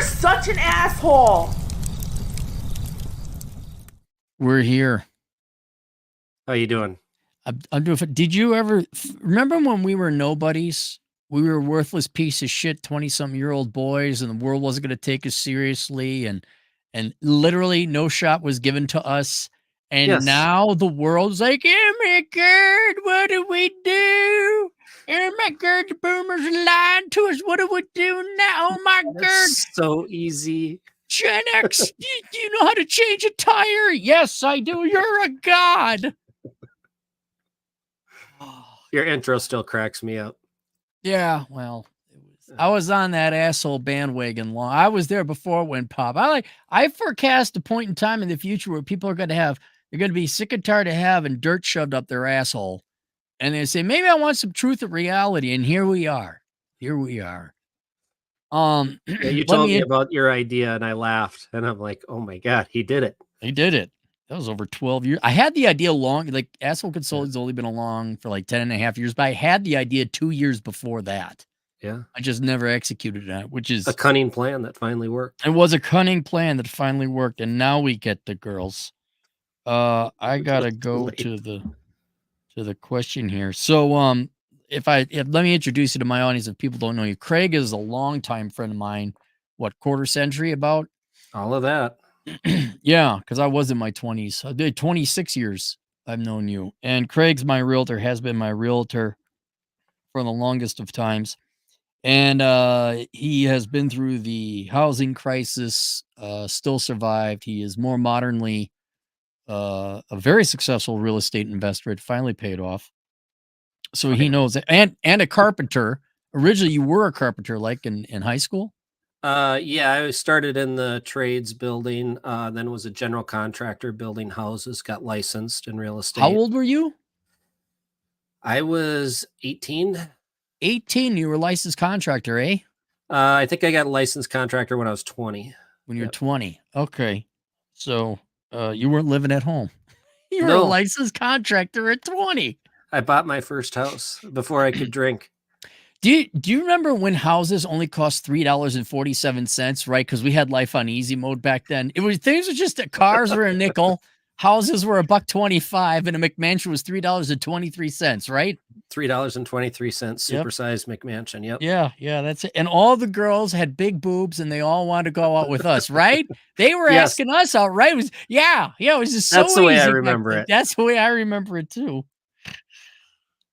such an asshole. We're here. How you doing? I'm doing. Did you ever remember when we were nobodies? We were worthless piece of shit, 20-something-year-old boys, and the world wasn't going to take us seriously, and literally no shot was given to us. And Yes. now the world's like, oh my god, what do we do? Oh my god, the boomers lying to us. What do we do now? Oh my god. It's so easy. Gen X, do you know how to change a tire? Yes, I do. You're a god. Your intro still cracks me up. Yeah, well, I was on that asshole bandwagon long. I was there before it went pop. I forecast a point in time in the future where people are going to be sick and tired of having dirt shoved up their asshole. And they say, maybe I want some truth of reality. And here we are. Here we are. Yeah, you told me about your idea and I laughed and I'm like, oh my God, he did it. He did it. That was over 12 years. I had the idea long, like Asshole Consulting's only been along for like 10 and a half years, but I had the idea 2 years before that. Yeah. I just never executed it, which is a cunning plan that finally worked. It was a cunning plan that finally worked. And now we get the girls. I gotta go to the question here. So, let me introduce you to my audience if people don't know you. Craig is a longtime friend of mine. What, quarter century about? All of that. Yeah, because I was in my 20s. I did 26 years I've known you. And Craig's my realtor, has been my realtor for the longest of times. And he has been through the housing crisis, still survived. He is more modernly a very successful real estate investor. It finally paid off. So he knows it. And a carpenter. Originally, you were a carpenter, like in high school? Yeah, I started in the trades building, then was a general contractor building houses, got licensed in real estate. How old were you? I was 18. 18, you were a licensed contractor, eh? I think I got a licensed contractor when I was 20. When you're 20. Okay. So you weren't living at home. You were a licensed contractor at 20. I bought my first house before I could drink. Do you remember when houses only cost $3.47, right? Because we had life on easy mode back then. Things were just that cars were a nickel, houses were $1.25, and a McMansion was $3.23, right? $3.23, supersized McMansion. Yep. Yeah, that's it. And all the girls had big boobs, and they all wanted to go out with us, right? They were asking us out, right? It was it was just so easy. That's the way I remember it. That's the way I remember it too.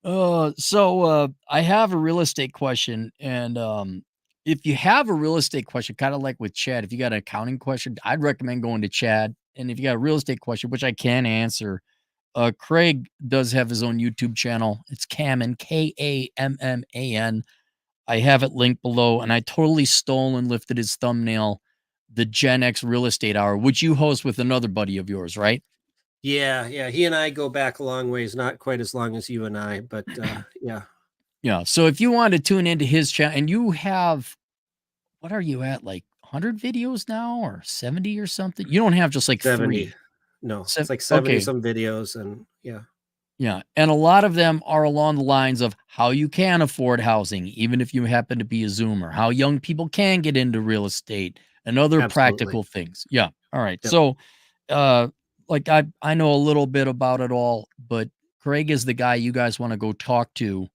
So I have a real estate question, and if you have a real estate question, kind of like with Chad, if you got an accounting question, I'd recommend going to Chad. And if you got a real estate question, which I can answer, Craig does have his own YouTube channel. It's Kamman, Kamman. I have it linked below, and I totally stole and lifted his thumbnail, the Gen X Real Estate Hour, which you host with another buddy of yours, right? Yeah. He and I go back a long ways, not quite as long as you and I, but yeah. Yeah. So if you want to tune into his channel, and you have, what are you at, like 100 videos now or 70 or something? You don't have just like 70. 3. No, it's like 70 some videos, and yeah. Yeah. And a lot of them are along the lines of how you can afford housing, even if you happen to be a Zoomer, how young people can get into real estate and other practical things. Yeah. All right. Yep. So, like I know a little bit about it all, but Craig is the guy you guys want to go talk to,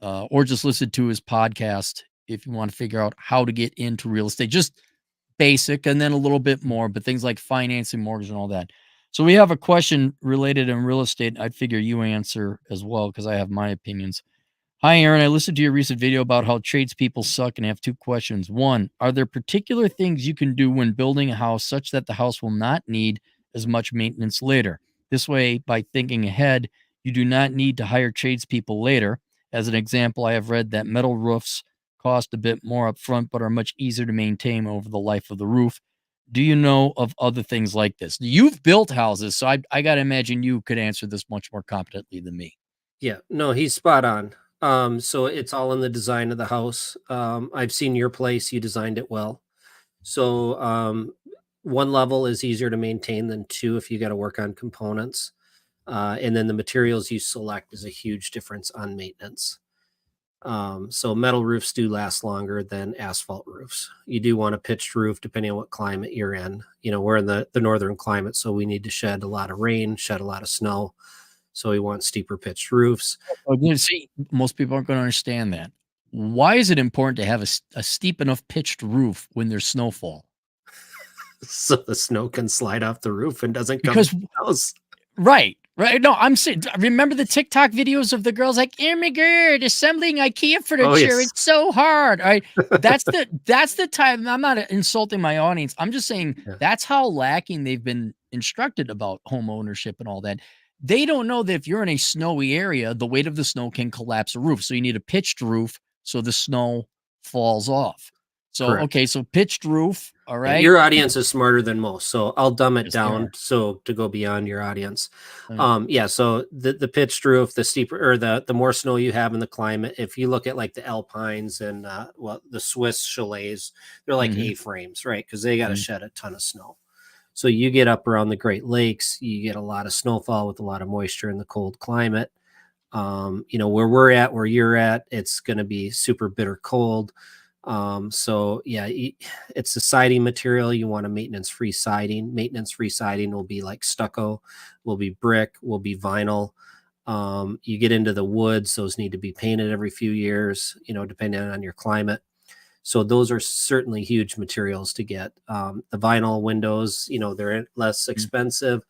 or just listen to his podcast if you want to figure out how to get into real estate. Just basic, and then a little bit more, but things like financing, mortgage, and all that. So we have a question related in real estate. I'd figure you answer as well, because I have my opinions. Hi, Aaron. I listened to your recent video about how tradespeople suck and have 2 questions. 1, are there particular things you can do when building a house such that the house will not need as much maintenance later? This way, by thinking ahead, you do not need to hire tradespeople later. As an example, I have read that metal roofs cost a bit more up front, but are much easier to maintain over the life of the roof. Do you know of other things like this? You've built houses, so I got to imagine you could answer this much more competently than me. Yeah, no, he's spot on. So it's all in the design of the house. I've seen your place. You designed it well. So 1 level is easier to maintain than 2 if you got to work on components. And then the materials you select is a huge difference on maintenance. So metal roofs do last longer than asphalt roofs. You do want a pitched roof depending on what climate you're in. We're in the northern climate, so we need to shed a lot of rain, shed a lot of snow. So we want steeper pitched roofs. Oh, see, most people aren't going to understand that. Why is it important to have a steep enough pitched roof when there's snowfall? So the snow can slide off the roof and doesn't come Because to the house. Right. No, I'm saying, remember the TikTok videos of the girls like, oh my God, assembling IKEA furniture. Yes. It's so hard. All right. That's the time. I'm not insulting my audience. I'm just saying that's how lacking they've been instructed about home ownership and all that. They don't know that if you're in a snowy area, the weight of the snow can collapse a roof. So you need a pitched roof so the snow falls off. So, Correct. okay. So pitched roof. All right. Your audience is smarter than most, so I'll dumb it Yes, down so to go beyond your audience. Right. So the pitched roof, the steeper or the more snow you have in the climate, if you look at like the alpines and the Swiss chalets, they're like A-frames, right? Because they got to shed a ton of snow. So you get up around the Great Lakes, you get a lot of snowfall with a lot of moisture in the cold climate. Where we're at, where you're at, it's going to be super bitter cold. It's a siding material. You want a maintenance-free siding. Maintenance-free siding will be like stucco, will be brick, will be vinyl. You get into the woods, those need to be painted every few years, depending on your climate. So those are certainly huge materials to get. The vinyl windows, they're less expensive,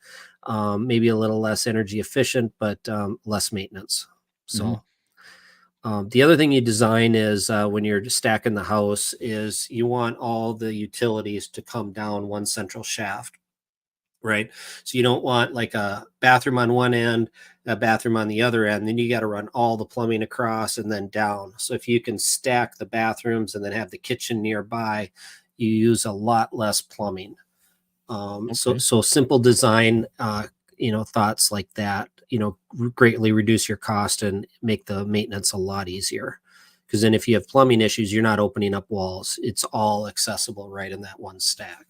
maybe a little less energy efficient, but less maintenance. So the other thing you design is when you're stacking the house is you want all the utilities to come down one central shaft, right? So you don't want like a bathroom on one end, a bathroom on the other end. Then you got to run all the plumbing across and then down. So if you can stack the bathrooms and then have the kitchen nearby, you use a lot less plumbing. So simple design, thoughts like that, greatly reduce your cost and make the maintenance a lot easier. Because then if you have plumbing issues, you're not opening up walls. It's all accessible right in that one stack.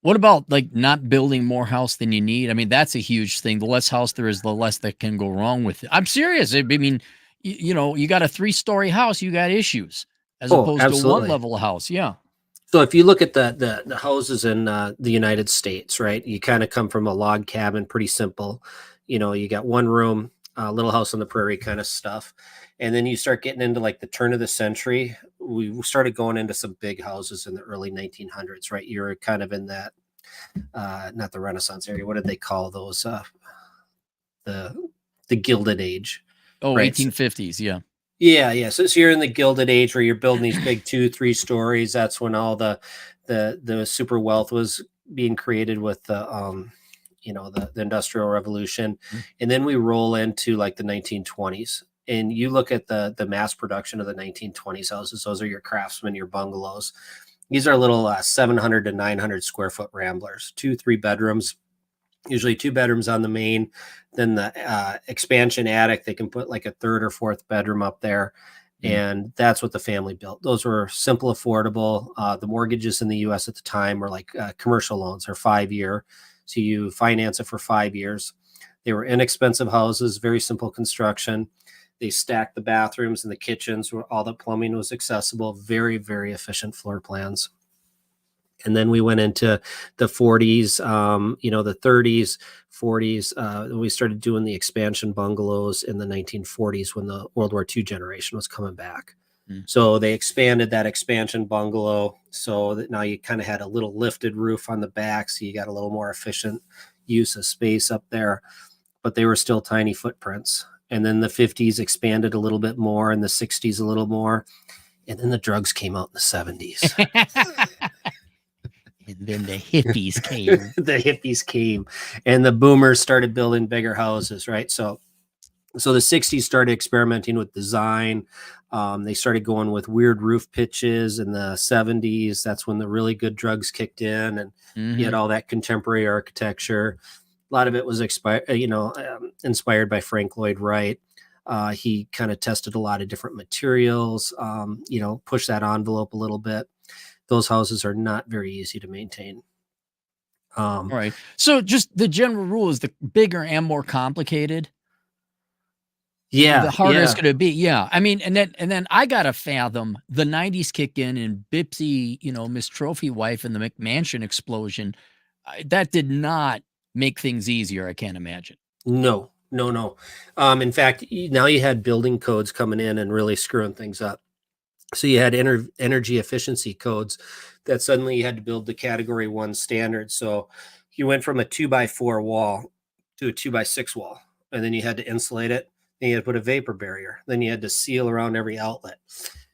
What about like not building more house than you need? I mean, that's a huge thing. The less house there is, the less that can go wrong with it. I'm serious. I mean, you got a 3-story house, you got issues as opposed to a one-level house. Yeah. So if you look at the houses in the United States, right, you kind of come from a log cabin, pretty simple. You got one room, little house on the prairie kind of stuff. And then you start getting into like the turn of the century. We started going into some big houses in the early 1900s, right? You're kind of in that, not the Renaissance area. What did they call those? The Gilded Age. Oh, right? 1850s. Yeah. Yeah. So you're in the Gilded Age where you're building these big 2-3 stories. That's when all the super wealth was being created with the Industrial Revolution. And then we roll into like the 1920s. And you look at the mass production of the 1920s houses. Those are your Craftsman, your bungalows. These are little 700 to 900 square foot ramblers, 2-3 bedrooms. Usually 2 bedrooms on the main, then the expansion attic. They can put like a 3rd or 4th bedroom up there. And that's what the family built. Those were simple, affordable. The mortgages in the U.S. at the time were like commercial loans are 5-year. So you finance it for 5 years. They were inexpensive houses, very simple construction. They stacked the bathrooms and the kitchens where all the plumbing was accessible, very, very efficient floor plans. And then we went into the 40s, the 30s, 40s. We started doing the expansion bungalows in the 1940s when the World War II generation was coming back. So they expanded that expansion bungalow so that now you kind of had a little lifted roof on the back. So you got a little more efficient use of space up there, but they were still tiny footprints. And then the 50s expanded a little bit more and the 60s a little more. And then the drugs came out in the 70s. And then the hippies came. The hippies came and the boomers started building bigger houses, right? So the 60s started experimenting with design. They started going with weird roof pitches in the 70s. That's when the really good drugs kicked in and you had all that contemporary architecture. A lot of it was inspired by Frank Lloyd Wright. He kind of tested a lot of different materials, pushed that envelope a little bit. Those houses are not very easy to maintain. All right. So just the general rule is the bigger and more complicated. Yeah, the harder it's yeah. gonna be. Yeah. I mean, and then I gotta fathom the 90s kick in and Bipsy, Miss Trophy Wife and the McMansion explosion. That did not make things easier, I can't imagine. No, no, no. In fact, now you had building codes coming in and really screwing things up. So you had energy efficiency codes that suddenly you had to build the category 1 standard. So you went from a 2x4 wall to a 2x6 wall, and then you had to insulate it. Then you had to put a vapor barrier. Then you had to seal around every outlet.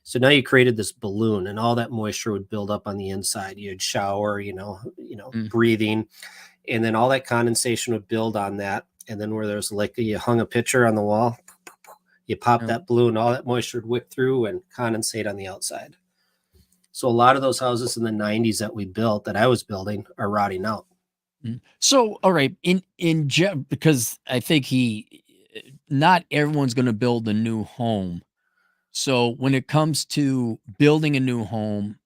So now you created this balloon, and all that moisture would build up on the inside. You'd shower, Mm. breathing, and then all that condensation would build on that. And then where there's like you hung a picture on the wall, you pop Yeah. that balloon, all that moisture would wick through and condensate on the outside. So a lot of those houses in the 90s that we built, that I was building, are rotting out. So, all right, because I think not everyone's going to build a new home. So, when it comes to building a new home,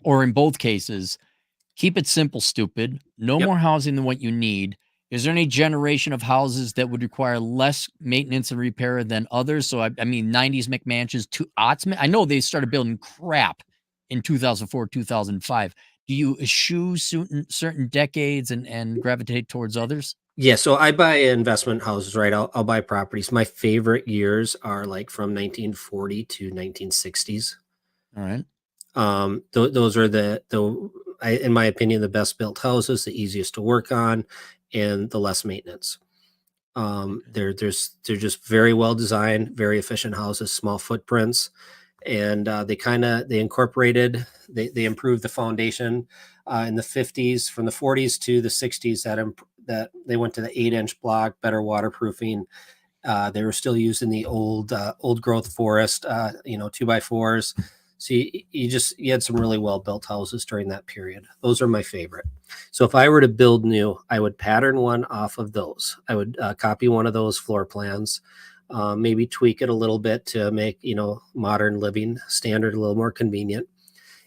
or in both cases, keep it simple, stupid. No Yep. more housing than what you need. Is there any generation of houses that would require less maintenance and repair than others? So, I mean, 90s McMansions to aughts. I know they started building crap in 2004, 2005. Do you eschew certain decades and gravitate towards others? Yeah, so I buy investment houses, right? I'll buy properties. My favorite years are like from 1940 to 1960s. All right. Those are in my opinion, the best built houses, the easiest to work on, and the less maintenance. They're just very well designed, very efficient houses, small footprints, and they improved the foundation in the 50s, from the 40s to the 60s. That they went to the 8-inch block, better waterproofing. They were still using the old growth forest, 2x4s. So you had some really well built houses during that period. Those are my favorite. So if I were to build new, I would pattern one off of those. I would copy one of those floor plans, maybe tweak it a little bit to make modern living standard a little more convenient.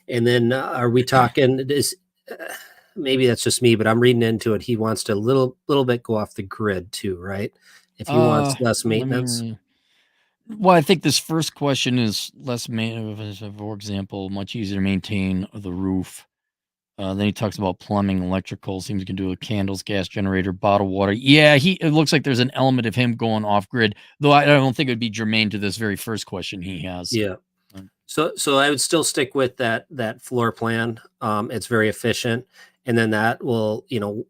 And then are we talking this? Maybe that's just me, but I'm reading into it. He wants to little bit go off the grid too, right? If he wants less Let maintenance. me. Well, I think this first question is less maintenance. For example, much easier to maintain the roof. Then he talks about plumbing, electrical. Seems you can do a candles, gas generator, bottled water. Yeah, it looks like there's an element of him going off grid, though I don't think it would be germane to this very first question he has. Yeah. Um, So I would still stick with that floor plan. It's very efficient, and then that will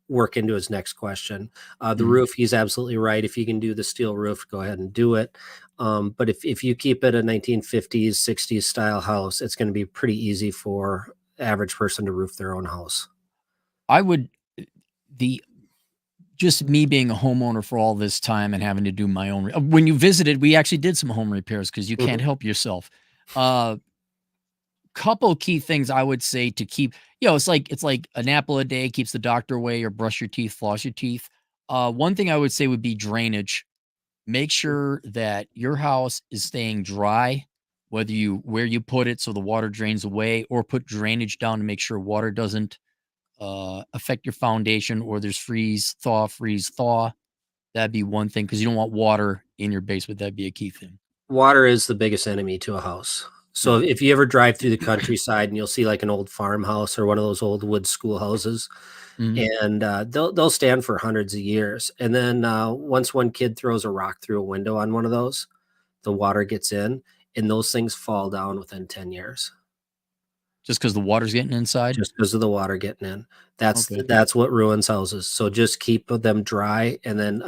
work into his next question. The mm. roof, he's absolutely right. If you can do the steel roof, go ahead and do it. But if you keep it a 1950s, 60s style house, it's going to be pretty easy for average person to roof their own house. I would the just me being a homeowner for all this time and having to do my own. When you visited, we actually did some home repairs because you can't Mhm. help yourself. Uh, Couple key things I would say to keep, it's like an apple a day keeps the doctor away, or brush your teeth, floss your teeth. One thing I would say would be drainage. Make sure that your house is staying dry, where you put it so the water drains away, or put drainage down to make sure water doesn't affect your foundation, or there's freeze thaw. That'd be one thing, because you don't want water in your basement. That'd be a key thing. Water is the biggest enemy to a house. So Yeah. if you ever drive through the countryside and you'll see like an old farmhouse or one of those old wood schoolhouses, Mhm. and they'll stand for hundreds of years. And then once one kid throws a rock through a window on one of those, the water gets in, and those things fall down within 10 years Just because the water's getting inside. just because of the water getting in. Okay. That's what ruins houses. So just keep them dry, and then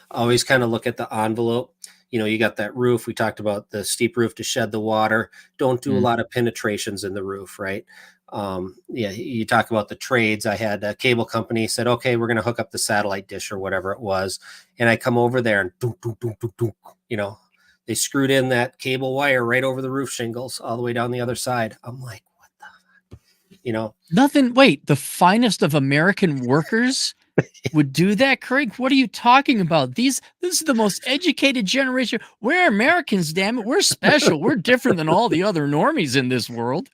always kind of look at the envelope. You got that roof. We talked about the steep roof to shed the water. Don't do a Mm. lot of penetrations in the roof, right? Yeah, you talk about the trades. I had a cable company said, okay, we're going to hook up the satellite dish or whatever it was. And I come over there and dunk, dunk, dunk, dunk, dunk, they screwed in that cable wire right over the roof shingles all the way down the other side. I'm like, what the. Nothing. Wait, the finest of American workers would do that, Craig? What are you talking about? This is the most educated generation. We're Americans, damn it. We're special. We're different than all the other normies in this world.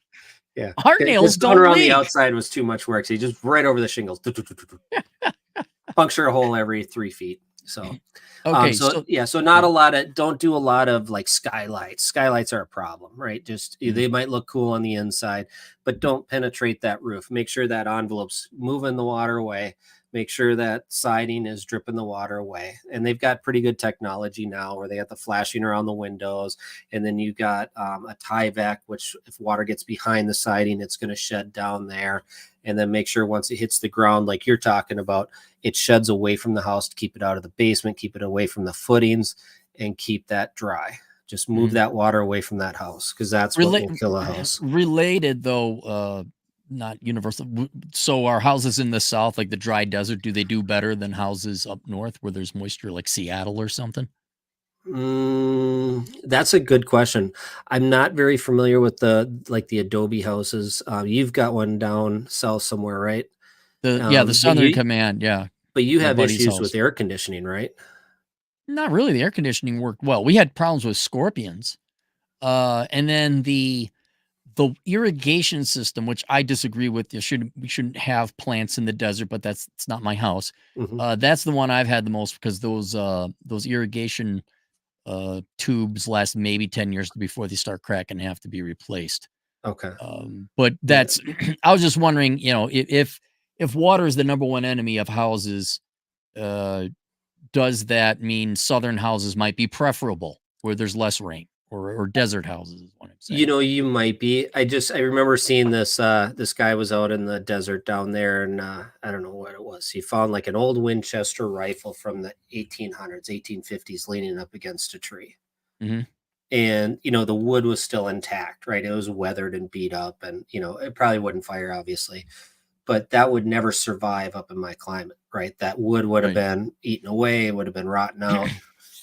Yeah. Our nails Just going don't around the leak. outside was too much work. So you just right over the shingles. Puncture a hole every 3 feet. So, Okay, so so yeah, so not a lot of, don't do a lot of like skylights. Skylights are a problem, right? Just mm, they might look cool on the inside, but don't penetrate that roof. Make sure that envelope's moving the water away. Make sure that siding is dripping the water away. And they've got pretty good technology now where they got the flashing around the windows. And then you got a Tyvek, which if water gets behind the siding, it's going to shed down there. And then make sure once it hits the ground, like you're talking about, it sheds away from the house to keep it out of the basement, keep it away from the footings, and keep that dry. Just move mm. that water away from that house because that's what will kill a house. Related though, not universal. So our houses in the South, like the dry desert, do they do better than houses up north where there's moisture, like Seattle or something? That's a good question. I'm not very familiar with the Adobe houses. You've got one down south somewhere, right? The But Southern Command, yeah, you my have buddy's issues house. with air conditioning, right? Not really. The air conditioning worked well. We had problems with scorpions, and then the irrigation system, which I disagree with. We shouldn't have plants in the desert, but it's not my house. Mhm. That's the one I've had the most because those irrigation tubes last maybe 10 years before they start cracking and have to be replaced. Okay. But Yeah. that's I was just wondering, if water is the number one enemy of houses, uh, does that mean southern houses might be preferable where there's less rain or desert houses is what I'm You saying. know, you might be. I remember seeing this guy was out in the desert down there and I don't know what it was. He found like an old Winchester rifle from the 1800s, 1850s leaning up against a tree. Hmm. And the wood was still intact, right? It was weathered and beat up and it probably wouldn't fire obviously, but that would never survive up in my climate, right? That wood would have Right. been eaten away, would have been rotten out.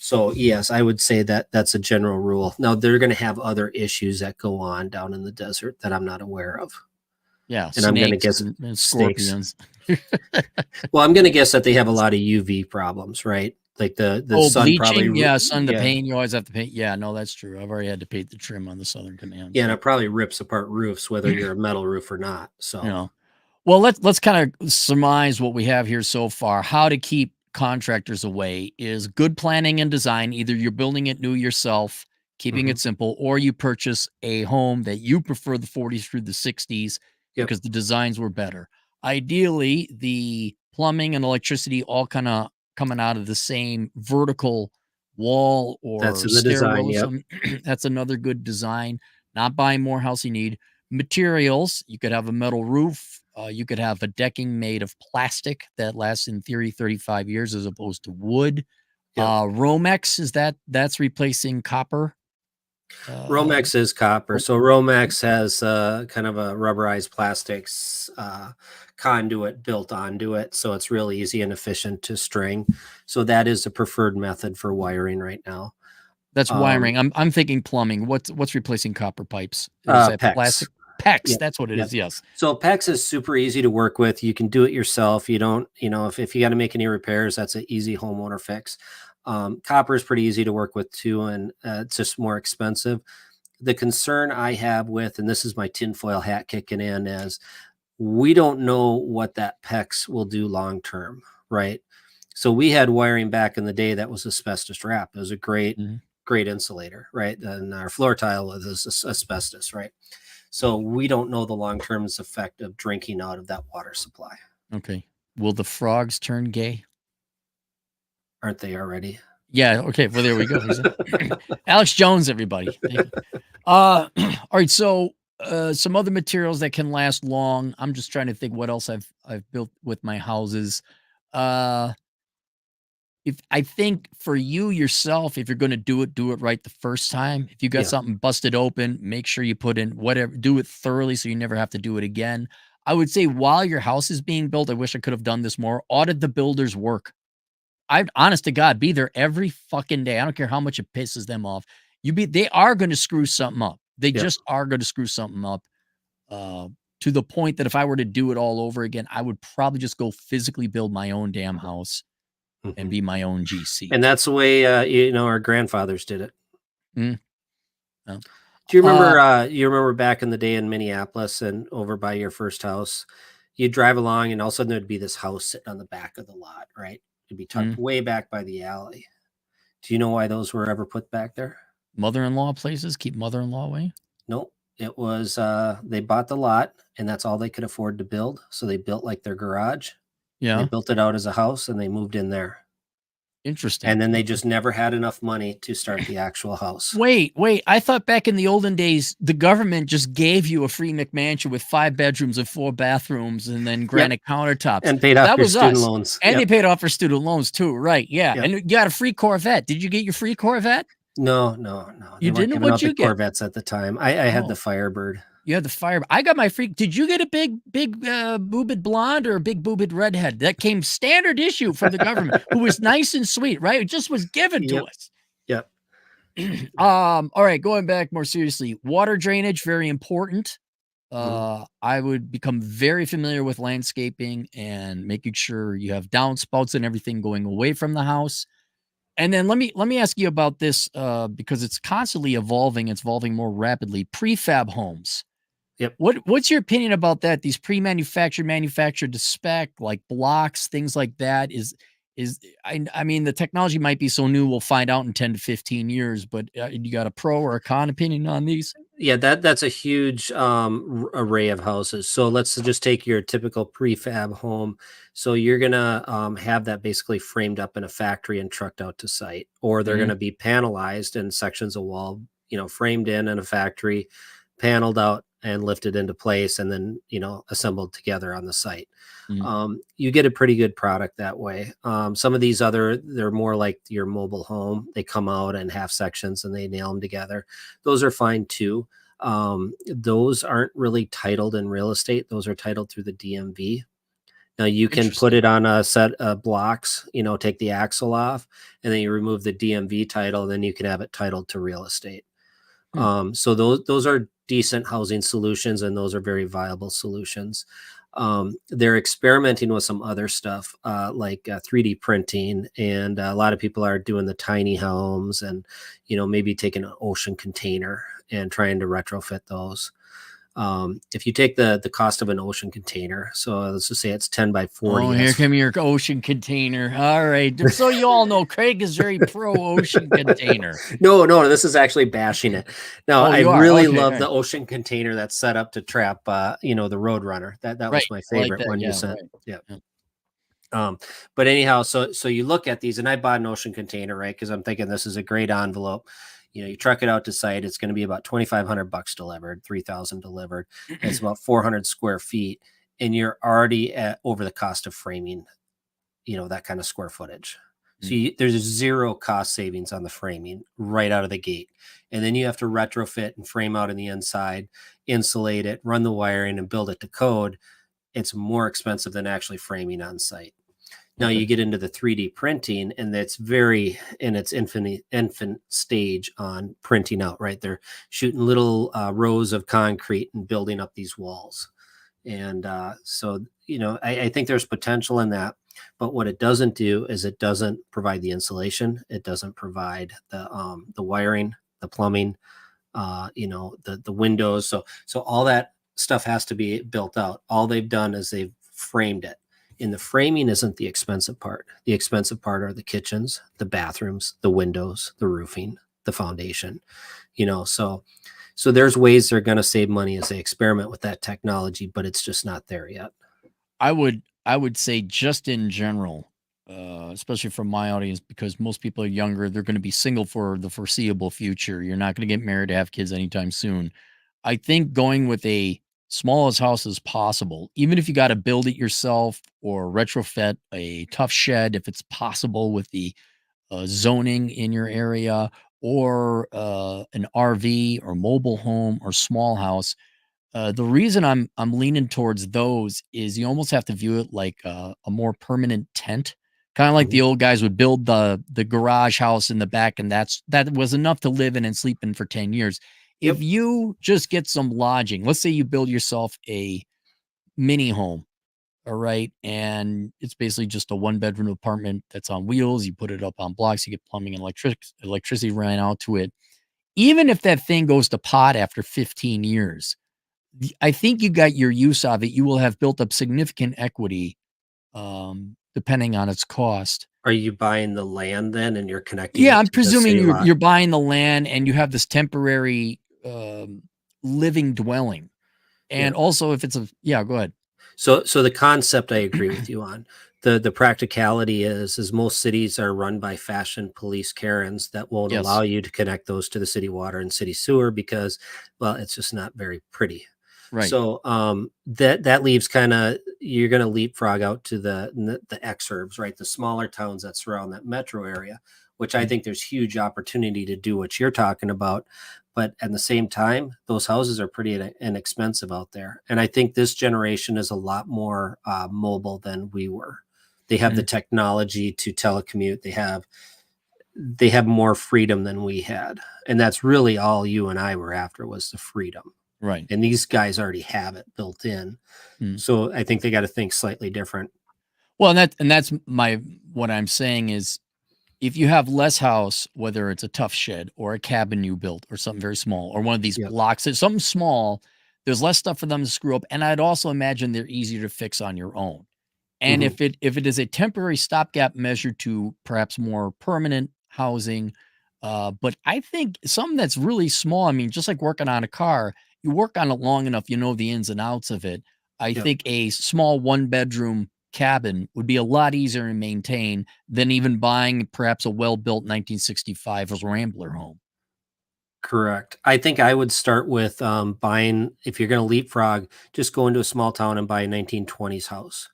So yes, I would say that that's a general rule. Now they're going to have other issues that go on down in the desert that I'm not aware of. Yeah, And I'm going to snakes guess and snakes. scorpions. Well, I'm going to guess that they have a lot of UV problems, right? Like the Oh, sun probably, bleaching? Yeah, sun to yeah, paint. You always have to paint. Yeah, no, that's true. I've already had to paint the trim on the Southern Command. yeah, and So, it probably rips apart roofs, whether you're a metal roof or not. you So know, well, let's kind of surmise what we have here so far. How to keep contractors away is good planning and design. Either you're building it new yourself, keeping mhm. it simple, or you purchase a home that you prefer the 40s through the 60s Yep, because the designs were better. Ideally, the plumbing and electricity all kind of coming out of the same vertical wall that's or in the stairwell design. or Yep. something. That's another good design. Not buying more house you need. Materials, you could have a metal roof. You could have a decking made of plastic that lasts in theory 35 years as opposed to wood. Yep. Romex, that's replacing copper. Uh, Romex is copper. oh, So Romex has kind of a rubberized plastics conduit built onto it. So it's really easy and efficient to string. So that is the preferred method for wiring right now. that's Um, wiring. I'm thinking plumbing. What's replacing copper pipes? Is that PEX. plastic? PEX, Yep. that's what it Yep. is. Yes. So PEX is super easy to work with. You can do it yourself. You don't, if you got to make any repairs, that's an easy homeowner fix. Copper is pretty easy to work with too, and it's just more expensive. The concern I have with, and this is my tinfoil hat kicking in, is we don't know what that PEX will do long term, right? So we had wiring back in the day that was asbestos wrap. It was a Mhm. great insulator, right? And our floor tile was asbestos, right? So we don't know the long term effect of drinking out of that water supply. Okay. Will the frogs turn gay? Aren't they already? Yeah. Okay. Well, there we go. Alex Jones, everybody. Thank you. All right. So, some other materials that can last long. I'm just trying to think what else I've built with my houses. Uh, if I think for you yourself, if you're going to do it right the first time. If you got Yeah. something busted open, make sure you put in whatever, do it thoroughly so you never have to do it again. I would say while your house is being built, I wish I could have done this more. Audit the builder's work. I honest to God, be there every fucking day. I don't care how much it pisses them off. They are going to screw something up. They Yeah. just are going to screw something up. Uh, to the point that if I were to do it all over again, I would probably just go physically build my own damn house and Mhm. be my own GC. And that's the way, our grandfathers did it. Mm, no. Do you Uh, remember? You remember back in the day in Minneapolis and over by your first house, you'd drive along, and all of a sudden there'd be this house sitting on the back of the lot, right? It'd be tucked way back by the alley. Do you know why those were ever put back there? Mother-in-law places keep mother-in-law away? Nope. It was they bought the lot and that's all they could afford to build. So they built like their garage. Yeah. They built it out as a house and they moved in there. Interesting. And then they just never had enough money to start the actual house. Wait. I thought back in the olden days, the government just gave you a free McMansion with 5 bedrooms and 4 bathrooms and then granite countertops. And paid off that your was student us. loans. And they paid off for student loans too. Right. Yeah. And you got a free Corvette. Did you get your free Corvette? No. You didn't? What'd you get? Corvettes at the time. I had the Firebird. You had the Firebird. I got my free. Did you get a big boobed blonde or a big boobed redhead? That came standard issue from the government, who was nice and sweet, right? It just was given to us. Yep. All right, going back more seriously, water drainage, very important. I would become very familiar with landscaping and making sure you have downspouts and everything going away from the house. And then let me ask you about this because it's constantly evolving. It's evolving more rapidly. Prefab homes. Yep. What's your opinion about that? These pre-manufactured, manufactured to spec, like blocks, things like that. I mean, the technology might be so new, we'll find out in 10 to 15 years, but you got a pro or a con opinion on these? Yeah, that's a huge array of houses. So let's just take your typical prefab home. So you're gonna have that basically framed up in a factory and trucked out to site, or they're gonna be panelized in sections of wall, framed in a factory, paneled out and lifted into place, and then assembled together on the site. You get a pretty good product that way. Some of these they're more like your mobile home. They come out in half sections and they nail them together. Those are fine too. Those aren't really titled in real estate. Those are titled through the DMV. Now you can put it on a set of blocks, take the axle off, and then you remove the DMV title, and then you can have it titled to real estate. So those are decent housing solutions, and those are very viable solutions. They're experimenting with some other stuff like 3D printing, and a lot of people are doing the tiny homes and maybe taking an ocean container and trying to retrofit those. If you take the cost of an ocean container, so let's just say it's 10 by 40. Oh, here come your ocean container. All right. So you all know Craig is very pro ocean container. No, this is actually bashing it. No, I really love the ocean container that's set up to trap, the Roadrunner. That was my favorite one you sent. Right. Yeah. But anyhow, so you look at these, and I bought an ocean container, right? Because I'm thinking this is a great envelope. You truck it out to site, it's going to be about $2,500 delivered, 3,000 delivered. And it's about 400 square feet, and you're already at over the cost of framing, that kind of square footage. So there's zero cost savings on the framing right out of the gate. And then you have to retrofit and frame out on the inside, insulate it, run the wiring, and build it to code. It's more expensive than actually framing on site. Now you get into the 3D printing, and that's very in its infant stage on printing out, right? They're shooting little rows of concrete and building up these walls. And so, I think there's potential in that. But what it doesn't do is it doesn't provide the insulation. It doesn't provide the wiring, the plumbing, the windows. So all that stuff has to be built out. All they've done is they've framed it. And the framing isn't the expensive part. The expensive part are the kitchens, the bathrooms, the windows, the roofing, the foundation. So there's ways they're going to save money as they experiment with that technology, but it's just not there yet. I would say just in general, especially from my audience, because most people are younger, they're going to be single for the foreseeable future. You're not going to get married to have kids anytime soon. I think going with a smallest house as possible, even if you got to build it yourself or retrofit a tough shed, if it's possible with the zoning in your area, or an RV or mobile home or small house. The reason I'm leaning towards those is you almost have to view it like a more permanent tent, kind of like the old guys would build the garage house in the back, and that was enough to live in and sleep in for 10 years. If you just get some lodging, let's say you build yourself a mini home, all right, and it's basically just a 1-bedroom apartment that's on wheels. You put it up on blocks, you get plumbing and electricity ran out to it. Even if that thing goes to pot after 15 years, I think you got your use of it. You will have built up significant equity, depending on its cost. Are you buying the land then, and you're connecting Yeah, it I'm to the presuming city lot? you're buying the land and you have this temporary living dwelling. And Yep. also if it's yeah, go ahead. So the concept I agree with you on. The practicality is most cities are run by fashion police Karens that won't Yes. allow you to connect those to the city water and city sewer because, well, it's just not very pretty. Right. So that leaves kind of, you're going to leapfrog out to the exurbs, right? The smaller towns that surround that metro area, which I Mhm. think there's huge opportunity to do what you're talking about. But at the same time, those houses are pretty inexpensive out there. And I think this generation is a lot more mobile than we were. They have the Mhm. technology to telecommute. They have more freedom than we had. And that's really all you and I were after, was the freedom. Right. And these guys already have it built in. Mhm. So I think they got to think slightly different. Well, and that's what I'm saying is if you have less house, whether it's a tough shed or a cabin you built or something very small or one of these Yep. blocks, it's something small, there's less stuff for them to screw up. And I'd also imagine they're easier to fix on your own. And Hmm. if it is a temporary stopgap measure to perhaps more permanent housing, but I think something that's really small, I mean, just like working on a car, you work on it long enough, you know the ins and outs of it. I Yep. think a small one-bedroom cabin would be a lot easier to maintain than even buying perhaps a well-built 1965 Rambler home. Correct. I think I would start with buying, if you're going to leapfrog, just go into a small town and buy a 1920s house.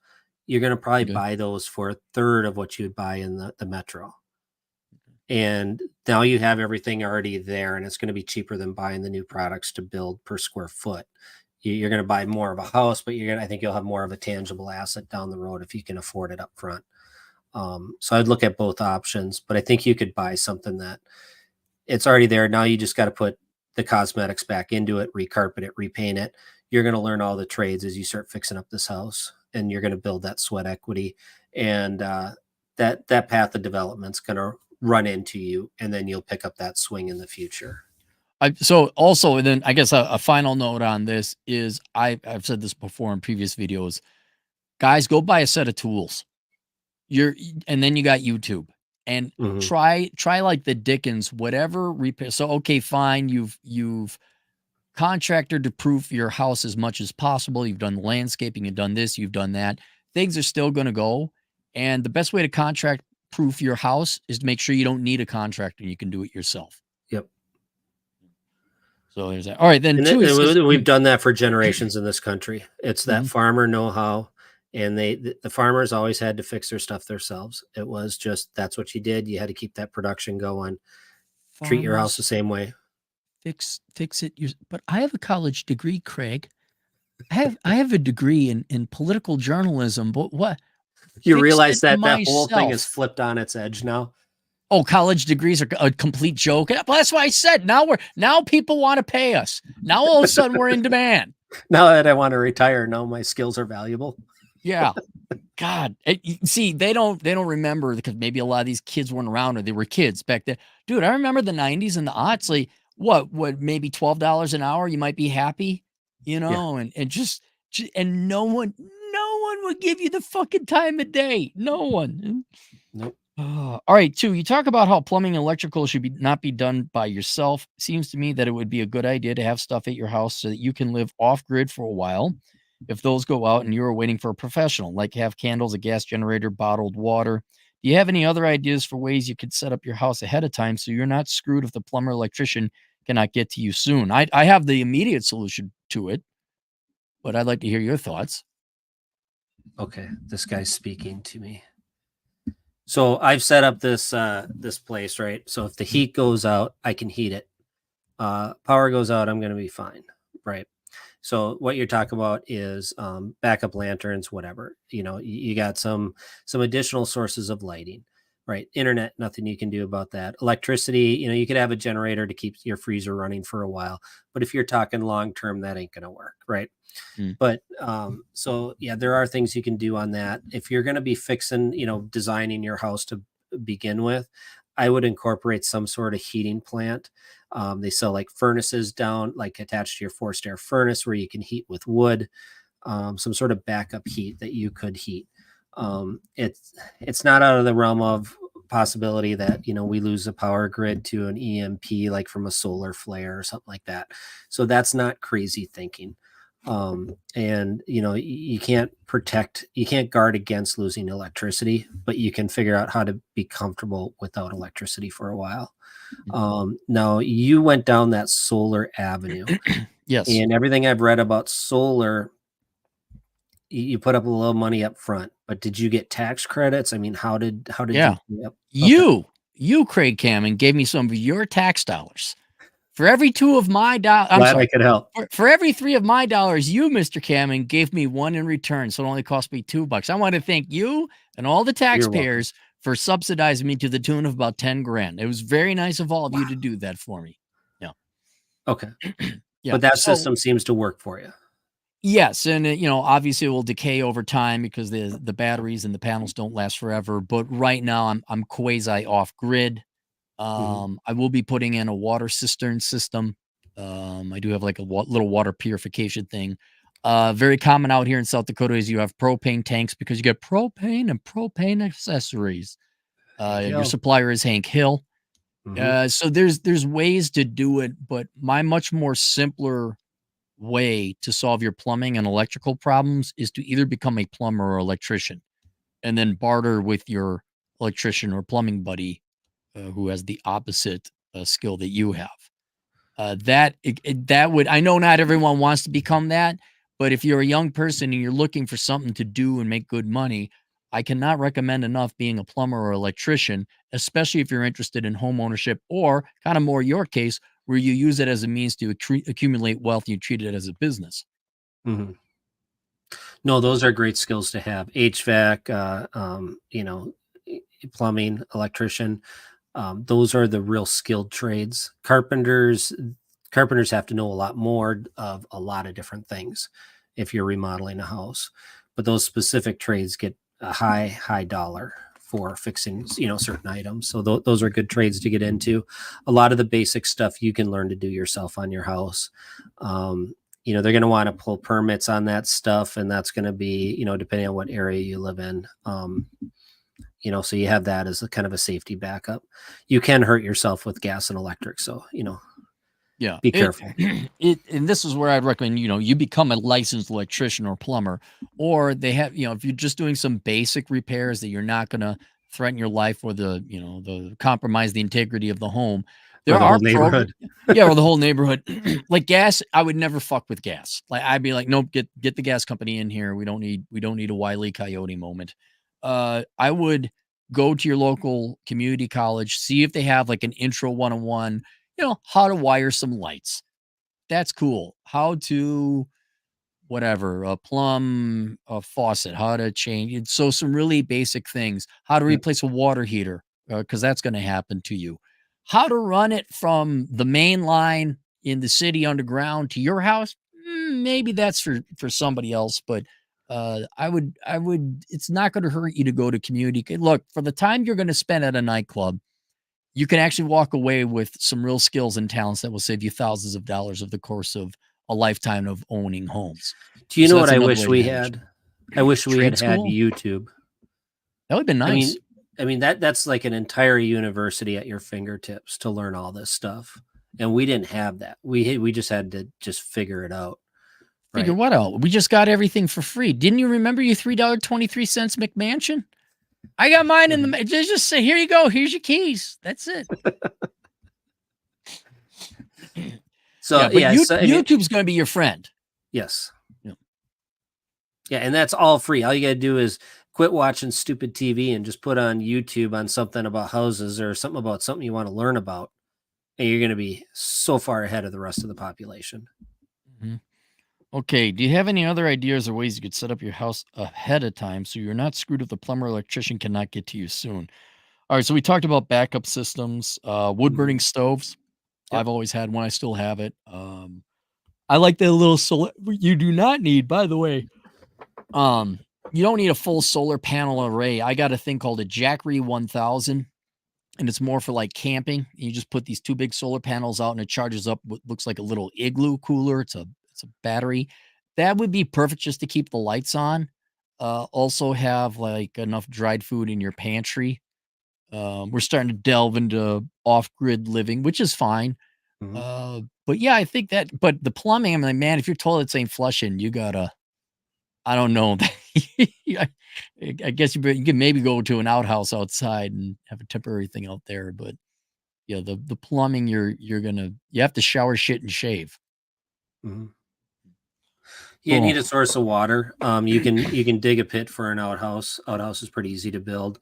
You're going to probably Okay. buy those for a third of what you'd buy in the metro. And now you have everything already there, and it's going to be cheaper than buying the new products to build per square foot. You're going to buy more of a house, but I think you'll have more of a tangible asset down the road if you can afford it up front. So I'd look at both options, but I think you could buy something that it's already there. Now you just got to put the cosmetics back into it, recarpet it, repaint it. You're going to learn all the trades as you start fixing up this house, and you're going to build that sweat equity, and that path of development's going to run into you, and then you'll pick up that swing in the future. So also, and then I guess a final note on this is I've said this before in previous videos, guys, go buy a set of tools. And then you got YouTube and Hmm. try like the Dickens, whatever repair. So, okay, fine. You've contracted to proof your house as much as possible. You've done the landscaping, you've done this, you've done that. Things are still going to go. And the best way to contract proof your house is to make sure you don't need a contractor and you can do it yourself. Yep. So there's that. All right. Then And, two, he says, we've done that for generations in this country. It's that Mhm. farmer know-how, and the farmers always had to fix their stuff themselves. It was just, that's what you did. You had to keep that production going. Treat your house Farmers the same way. fix it. But I have a college degree, Craig. I have a degree in political journalism, but what? You Fix realize it that that whole thing is myself. flipped on its edge now. Oh, college degrees are a complete joke. Well, that's why I said now people want to pay us. Now all of a sudden we're in demand. Now that I want to retire, now my skills are valuable. Yeah. God. See, they don't remember because maybe a lot of these kids weren't around or they were kids back then. Dude, I remember the 90s and the aughts, like what maybe $12 an hour, you might be happy, Yeah. and and no one would give you the fucking time of day. No one. Nope. All right, two. You talk about how plumbing and electrical should not be done by yourself. Seems to me that it would be a good idea to have stuff at your house so that you can live off grid for a while. If those go out and you are waiting for a professional, like have candles, a gas generator, bottled water. Do you have any other ideas for ways you could set up your house ahead of time so you're not screwed if the plumber electrician cannot get to you soon? I have the immediate solution to it, but I'd like to hear your thoughts. Okay, this guy's speaking to me. So I've set up this place, right? So if the heat goes out, I can heat it. Power goes out, I'm going to be fine, right? So what you're talking about is backup lanterns, whatever. You got some additional sources of lighting, right? Internet, nothing you can do about that. Electricity, you could have a generator to keep your freezer running for a while, but if you're talking long term, that ain't going to work, right? Mm. But so yeah, there are things you can do on that. If you're going to be fixing, designing your house to begin with, I would incorporate some sort of heating plant. They sell like furnaces down, like attached to your forced air furnace where you can heat with wood, some sort of backup heat that you could heat. It's not out of the realm of possibility that, we lose the power grid to an EMP, like from a solar flare or something like that. So that's not crazy thinking. And you can't guard against losing electricity, but you can figure out how to be comfortable without electricity for a while. Now you went down that solar avenue. Yes. And everything I've read about solar, you put up a little money up front, but did you get tax credits? I mean, how did Yeah. you? Yep. You, Craig Cameron, gave me some of your tax dollars. For every two of my dollars, I'm Glad sorry, I could help. for every three of my dollars, you, Mr. Cameron, gave me one in return. So it only cost me $2. I want to thank you and all the You're welcome. taxpayers for subsidizing me to the tune of about 10 grand. It was very nice of all of you to do that for me. Yeah. Okay. Yeah. But that system seems to work for you. Yes, and obviously it will decay over time because the batteries and the panels don't last forever. But right now I'm quasi off grid. I will be putting in a water cistern system. I do have like a little water purification thing. Very common out here in South Dakota is you have propane tanks because you get propane and propane accessories. Your supplier is Hank Hill. So there's ways to do it, but my much more simpler way to solve your plumbing and electrical problems is to either become a plumber or electrician and then barter with your electrician or plumbing buddy who has the opposite skill that you have. That would, I know not everyone wants to become that, but if you're a young person and you're looking for something to do and make good money, I cannot recommend enough being a plumber or electrician, especially if you're interested in home ownership or kind of more your case where you use it as a means to accumulate wealth. You treat it as a business. No, those are great skills to have. HVAC, plumbing, electrician. Those are the real skilled trades. Carpenters have to know a lot more of a lot of different things if you're remodeling a house. But those specific trades get a high dollar for fixing, certain items. So those are good trades to get into. A lot of the basic stuff you can learn to do yourself on your house. They're going to want to pull permits on that stuff, and that's going to be, depending on what area you live in. So you have that as a kind of a safety backup. You can hurt yourself with gas and electric. So, yeah, be careful. And this is where I'd recommend, you become a licensed electrician or plumber, or they have, if you're just doing some basic repairs that you're not going to threaten your life or the compromise the integrity of the home. There are neighborhood. Yeah, or the whole neighborhood. Like gas, I would never fuck with gas. Like I'd be like, nope, get the gas company in here. We don't need a Wile E. Coyote moment. I would go to your local community college, see if they have like an intro 101, how to wire some lights. That's cool. How to plumb a faucet, how to change it. So some really basic things, how to replace a water heater, because that's going to happen to you. How to run it from the main line in the city underground to your house. Maybe that's for somebody else, but I would, it's not going to hurt you to go to community. Look, for the time you're going to spend at a nightclub, you can actually walk away with some real skills and talents that will save you thousands of dollars over the course of a lifetime of owning homes. Do you know what I wish we had? I wish we had YouTube. That would have been nice. I mean that's like an entire university at your fingertips to learn all this stuff. And we didn't have that. We just had to just figure it out. Figure what out? We just got everything for free. Didn't you remember your $3.23 McMansion? I got mine in the just say, here you go. Here's your keys. That's it. So YouTube's going to be your friend. Yes. Yeah. And that's all free. All you got to do is quit watching stupid TV and just put on YouTube on something about houses or something about something you want to learn about. And you're going to be so far ahead of the rest of the population. Okay. Do you have any other ideas or ways you could set up your house ahead of time so you're not screwed if the plumber or electrician cannot get to you soon? All right. So we talked about backup systems, wood burning stoves. Yep. I've always had one. I still have it. I like the little solar. You do not need, by the way, you don't need a full solar panel array. I got a thing called a Jackery 1000, and it's more for like camping. You just put these two big solar panels out and it charges up what looks like a little igloo cooler. It's a battery. That would be perfect just to keep the lights on. Also have like enough dried food in your pantry. We're starting to delve into off-grid living, which is fine. Mhm. But yeah, I think that, but the plumbing, I'm like, man, if your toilets ain't flushing, you gotta, I don't know. I I guess you can maybe go to an outhouse outside and have a temporary thing out there, but yeah, the plumbing, you have to shower, shit, and shave. Mhm. You Oh, need a source of water. You can dig a pit for an outhouse. Outhouse is pretty easy to build.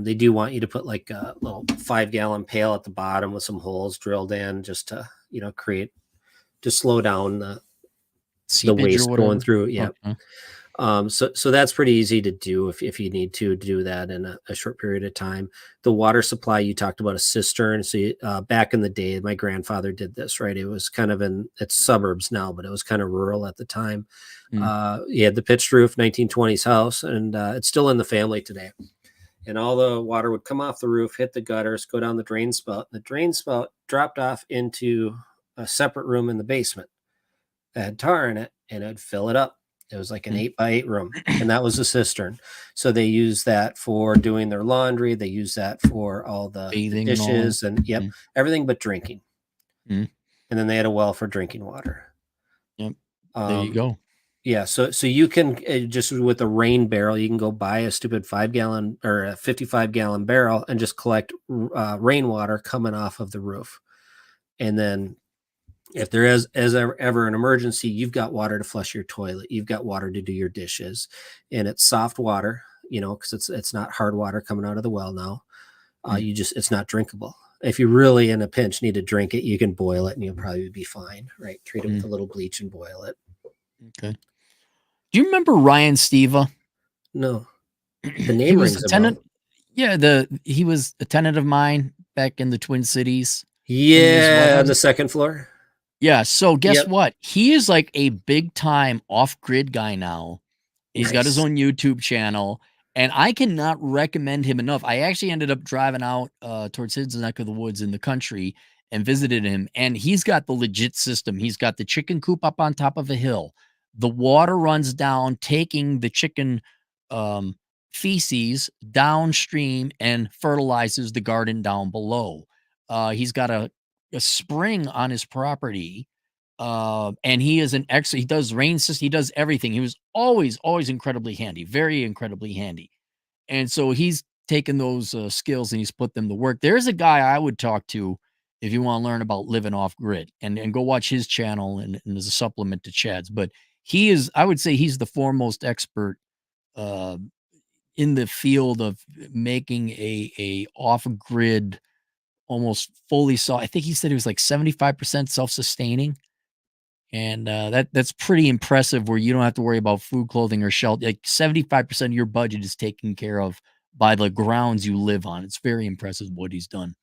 They do want you to put like a little 5 gallon pail at the bottom with some holes drilled in just to create to slow down the seepage or waste going whatever. through. Yeah. Okay. So that's pretty easy to do if you need to do that in a short period of time. The water supply, you talked about a cistern. So back in the day, my grandfather did this, right? It was kind of it's suburbs now, but it was kind of rural at the time. Mm, He had the pitched roof, 1920s house, and it's still in the family today. And all the water would come off the roof, hit the gutters, go down the drain spout. The drain spout dropped off into a separate room in the basement that had tar in it, and it'd fill it up. It was like an mm. 8 by 8 room, and that was a cistern. So they use that for doing their laundry. They use that for all the Bathing and all. dishes and yep, Mm, everything but drinking. mm, And then they had a well for drinking water. yep. There you Um, go. yeah, so you can just with a rain barrel, you can go buy a stupid 5 gallon or a 55 gallon barrel and just collect rainwater coming off of the roof. And then if there is ever an emergency, you've got water to flush your toilet, you've got water to do your dishes, and it's soft water, because it's not hard water coming out of the well now. Mm, It's not drinkable. If you really in a pinch need to drink it, you can boil it and you'll probably be fine, right? Treat it with mm, a little bleach and boil it. okay. Do you remember Ryan Steva? No, the He name was rings a a tenant. bell. Yeah, he was a tenant of mine back in the Twin Cities in his Yeah, on the warehouse. second floor. Yeah, so guess Yep. what? He is like a big time off-grid guy now. He's got his Nice. own YouTube channel, and I cannot recommend him enough. I actually ended up driving out towards his neck of the woods in the country and visited him, and he's got the legit system. He's got the chicken coop up on top of a hill. The water runs down, taking the chicken um, feces downstream and fertilizes the garden down below. He's got a spring on his property, and he is an ex he does rain system, he does everything. He was always incredibly handy, very incredibly handy. And so he's taken those skills and he's put them to work. There's a guy I would talk to if you want to learn about living off grid, and go watch his channel and as a supplement to Chad's. But I would say he's the foremost expert uh, in the field of making a off grid, almost fully I think he said he was like 75% self-sustaining, and that's pretty impressive where you don't have to worry about food, clothing, or shelter. Like 75% of your budget is taken care of by the grounds you live on. It's very impressive what he's done.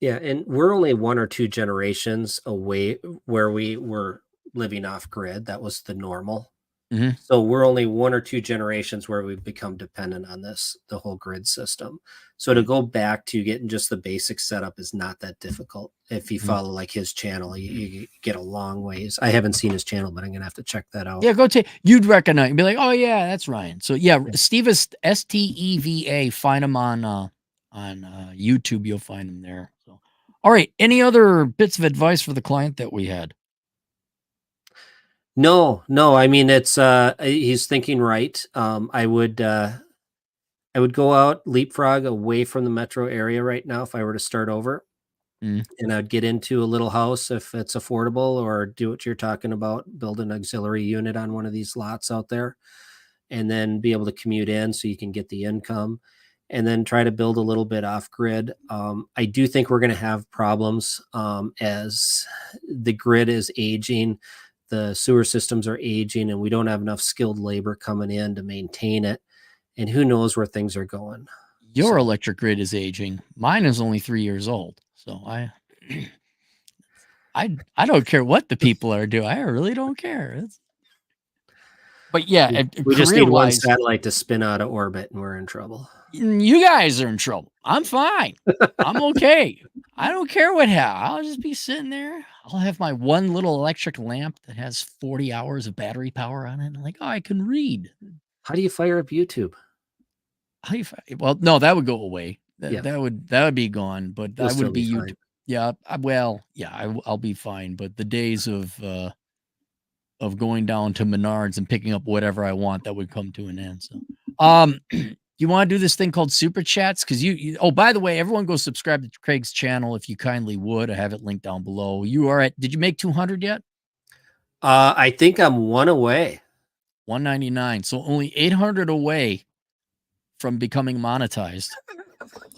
Yeah, and we're only 1 or 2 generations away where we were living off grid. That was the normal. Mhm. So we're only 1 or 2 generations where we've become dependent on the whole grid system. So to Mm, go back to getting just the basic setup is not that difficult. If you mhm. follow like his channel, you get a long ways. I haven't seen his channel, but I'm gonna have to check that out. Yeah, go take you'd recognize and be like, "Oh, yeah, that's Ryan." So, yeah, Steve is Steva. Find him on YouTube. You'll find him there. So, all right, any other bits of advice for the client that we had? No, no, I mean it's he's thinking right. I would go out, leapfrog away from the metro area right now if I were to start over. Mm, And I'd get into a little house if it's affordable, or do what you're talking about, build an auxiliary unit on one of these lots out there, and then be able to commute in so you can get the income, and then try to build a little bit off grid. I do think we're going to have problems as the grid is aging, the sewer systems are aging, and we don't have enough skilled labor coming in to maintain it. And who knows where things are going. your So electric grid is aging. Mine is only 3 years old. So, I don't care what the people are doing. I really don't care. But yeah, we just career need one wise, satellite to spin out of orbit and we're in trouble. you guys are in trouble. I'm fine. I'm okay. I don't care what happens. I'll just be sitting there. I'll have my one little electric lamp that has 40 hours of battery power on it. I'm like, oh, I can read. How do you fire up YouTube? Well, no, that would go away. Yeah. That would be gone. But You'll I still would be be YouTube. fine. Yeah. Well, yeah, I'll be fine. But the days of going down to Menards and picking up whatever I want, that would come to an end. So, you want to do this thing called super chats? Because oh, by the way, everyone go subscribe to Craig's channel if you kindly would. I have it linked down below. You are at, did you make 200 yet? I think I'm one away. 199. So only 800 away from becoming monetized.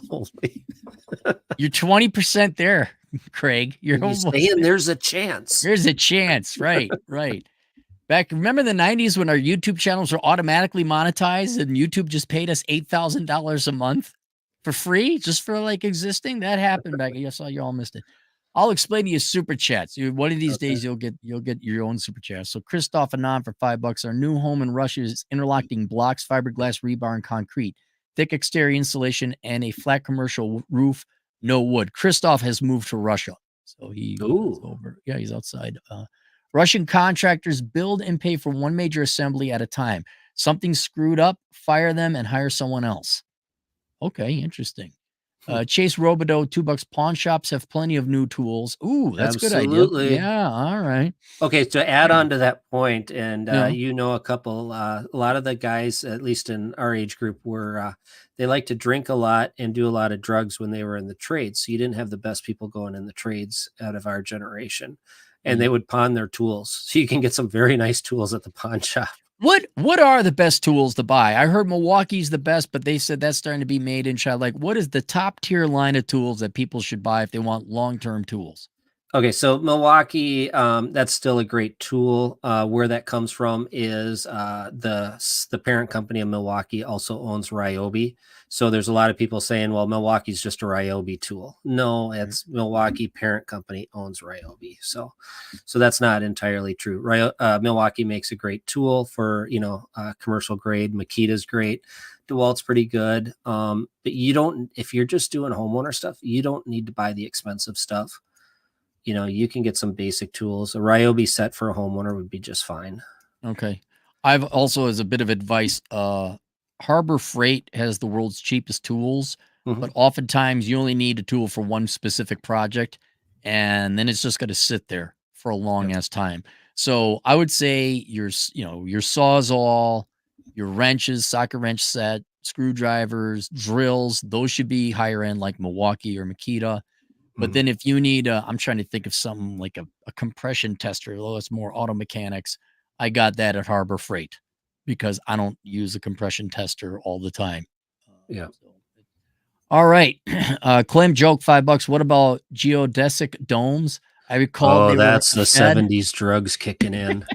Holy. You're 20% there, Craig. You're almost saying there's a chance. There's a chance. Right. Back, remember the 90s when our YouTube channels were automatically monetized and YouTube just paid us $8,000 a month for free just for like existing? That happened back. I saw you all missed it. I'll explain to you super chats. One of these days you'll get your own super chat. So Christoph Anon for $5. Our new home in Russia is interlocking blocks, fiberglass, rebar, and concrete. Thick exterior insulation and a flat commercial roof, no wood. Christoph has moved to Russia. So he's over. Yeah, he's outside. Russian contractors build and pay for one major assembly at a time. Something screwed up, fire them and hire someone else. Okay, interesting. Chase Robidoux, $2. Pawn shops have plenty of new tools. Ooh, that's Absolutely. a good idea. Yeah, all right. Okay, to add on to that point, and a couple, a lot of the guys, at least in our age group, were they like to drink a lot and do a lot of drugs when they were in the trades. So you didn't have the best people going in the trades out of our generation, and they would pawn their tools. So you can get some very nice tools at the pawn shop. What are the best tools to buy? I heard Milwaukee's the best, but they said that's starting to be made in China. Like, what is the top tier line of tools that people should buy if they want long-term tools? Okay, so Milwaukee, that's still a great tool. Where that comes from is the parent company of Milwaukee also owns Ryobi. So there's a lot of people saying, well, Milwaukee's just a Ryobi tool. No, it's Milwaukee parent company owns Ryobi. So that's not entirely true. Milwaukee makes a great tool for, commercial grade. Makita's great. DeWalt's pretty good. But if you're just doing homeowner stuff, you don't need to buy the expensive stuff. You can get some basic tools. A Ryobi set for a homeowner would be just fine. Okay. I've also, as a bit of advice, Harbor Freight has the world's cheapest tools, but oftentimes you only need a tool for one specific project, and then it's just going to sit there for a long ass time. So I would say your Sawzall, your wrenches, socket wrench set, screwdrivers, drills, those should be higher end like Milwaukee or Makita. But then if you need I'm trying to think of something like a compression tester, although it's more auto mechanics, I got that at Harbor Freight because I don't use a compression tester all the time. All right. Clem joke, $5. What about geodesic domes? I recall that's the 70s drugs kicking in.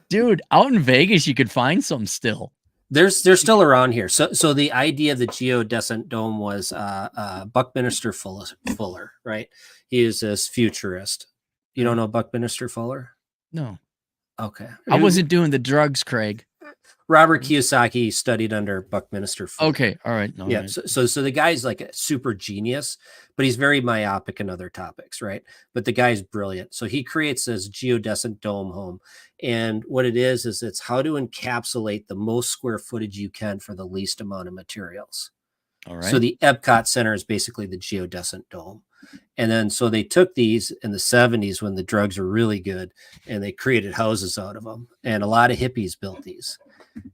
Dude, out in Vegas, you could find some still. They're still around here. So the idea of the geodesic dome was Buckminster Fuller, right? He is this futurist. You don't know Buckminster Fuller? No. Okay. I wasn't doing the drugs, Craig. Robert Kiyosaki studied under Buckminster Fuller. Okay. All right. No, yeah. Right. So the guy's like a super genius, but he's very myopic in other topics, right? But the guy's brilliant. So he creates this geodesic dome home. And what it is it's how to encapsulate the most square footage you can for the least amount of materials. All right. So the Epcot Center is basically the geodesic dome. And then so they took these in the 70s when the drugs were really good and they created houses out of them. And a lot of hippies built these.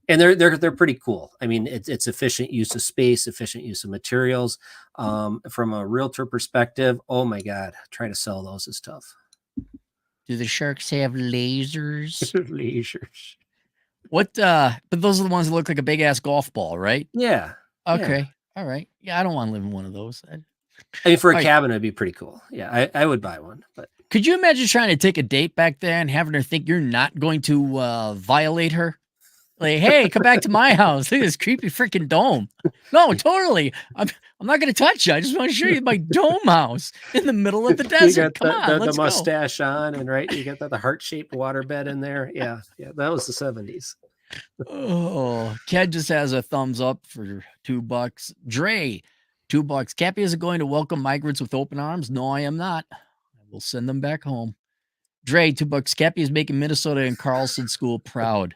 And they're pretty cool. I mean, it's efficient use of space, efficient use of materials. From a realtor perspective, oh my God, trying to sell those is tough. Do the sharks have lasers? Lasers. What? But those are the ones that look like a big ass golf ball, right? Yeah. Okay. Yeah. All right. Yeah, I don't want to live in one of those. I mean, for a cabin, it'd be pretty cool. Yeah, I would buy one. But could you imagine trying to take a date back there and having her think you're not going to violate her? Like, hey, come back to my house. Look at this creepy freaking dome. No, totally. I'm not going to touch you. I just want to show you my dome house in the middle of the desert. Come on, let's the mustache on, and right, you got the heart-shaped waterbed in there. Yeah, that was the 70s. Oh, Ken just has a thumbs up for $2. Dre, $2. Cappy isn't going to welcome migrants with open arms. No, I am not. I will send them back home. Dre, $2. Cappy is making Minnesota and Carlson School proud.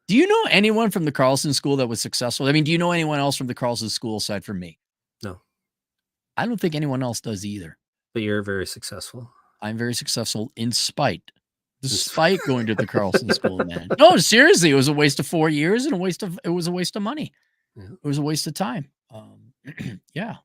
Do you know anyone from the Carlson School that was successful? I mean, do you know anyone else from the Carlson School aside from me? No. I don't think anyone else does either. But you're very successful. I'm very successful despite going to the Carlson School, man. No, seriously, it was a waste of 4 years and it was a waste of money. Yeah. It was a waste of time. Yeah.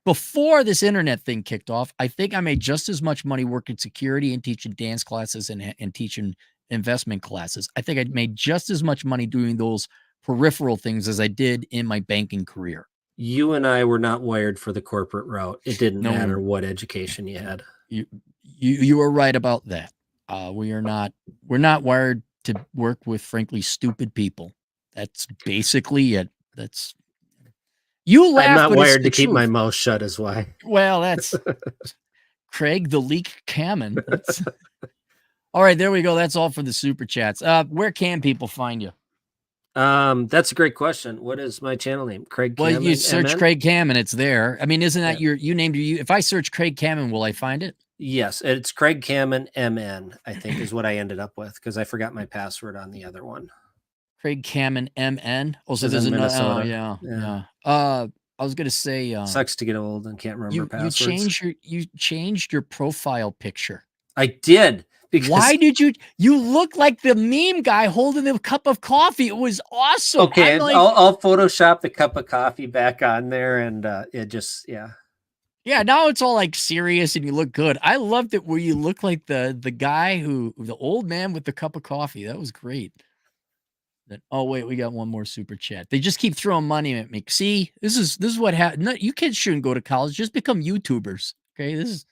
Before this internet thing kicked off, I think I made just as much money working security and teaching dance classes and teaching investment classes. I think I made just as much money doing those peripheral things as I did in my banking career. You and I were not wired for the corporate route. It didn't matter what education you had. You were right about that. We're not wired to work with, frankly, stupid people. That's basically it. You laugh. I'm not but wired it's to keep truth. my mouth shut is why. Well, that's Craig the Leak Cammon. All right, there we go. That's all for the super chats. Where can people find you? That's a great question. What is my channel name? Craig Cammon. Well, you search MN? Craig Cammon, it's there. I mean, isn't that you named you? If I search Craig Cammon, will I find it? Yes, it's Craig Cammon MN, I think is what I ended up with because I forgot my password on the other one. Craig Cammon MN. Oh, so Is there's in another. Oh, Minnesota. yeah. I was gonna say Sucks to get old and can't remember passwords. You changed your profile picture. I did. Because why did you look like the meme guy holding a cup of coffee? It was awesome. Okay, I'll Photoshop the cup of coffee back on there and it just Yeah, now it's all like serious and you look good. I loved it where you look like the guy the old man with the cup of coffee. That was great. Oh wait, we got one more super chat. They just keep throwing money at me. See, this is what happened. No, you kids shouldn't go to college. Just become YouTubers. Okay, this is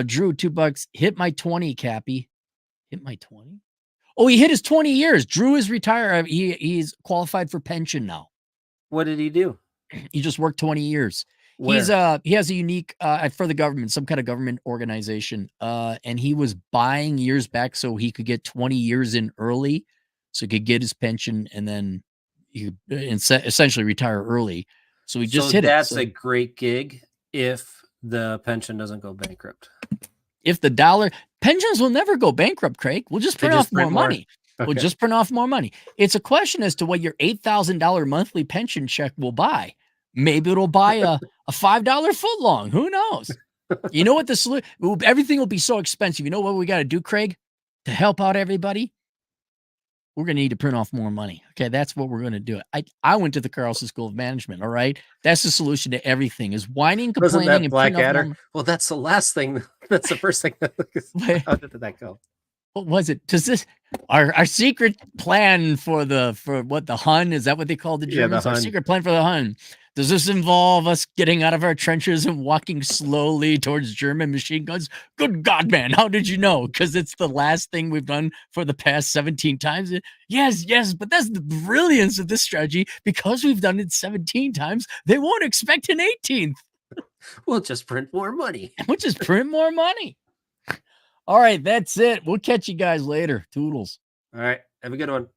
Drew, $2. Hit my 20, Cappy. Hit my 20. Oh, he hit his 20 years. Drew is retired. He's qualified for pension now. What did he do? He just worked 20 years. Where? He has a unique for the government, some kind of government organization. And he was buying years back so he could get 20 years in early, so he could get his pension and then he could essentially retire early. So he just hit it. That's a great gig if the pension doesn't go bankrupt. If the dollar pensions will never go bankrupt, Craig. We'll just print off more money. Okay. We'll just print off more money. It's a question as to what your $8,000 monthly pension check will buy. Maybe it'll buy a $5 footlong. Who knows? You know what the solution? Everything will be so expensive. You know what we got to do, Craig, to help out everybody? We're going to need to print off more money. Okay, that's what we're going to do. I went to the Carlson School of Management. All right, that's the solution to everything: is whining, complaining, Wasn't that and Blackadder? Well, that's the last thing. That's the first thing. How did that go? What was it? Does this our secret plan for the Hun? Is that what they called the Germans? Our secret plan for the Hun. Does this involve us getting out of our trenches and walking slowly towards German machine guns? Good God, man. How did you know? Because it's the last thing we've done for the past 17 times. Yes. But that's the brilliance of this strategy. Because we've done it 17 times, they won't expect an 18th. We'll just print more money. We'll just print more money. All right. That's it. We'll catch you guys later. Toodles. All right. Have a good one.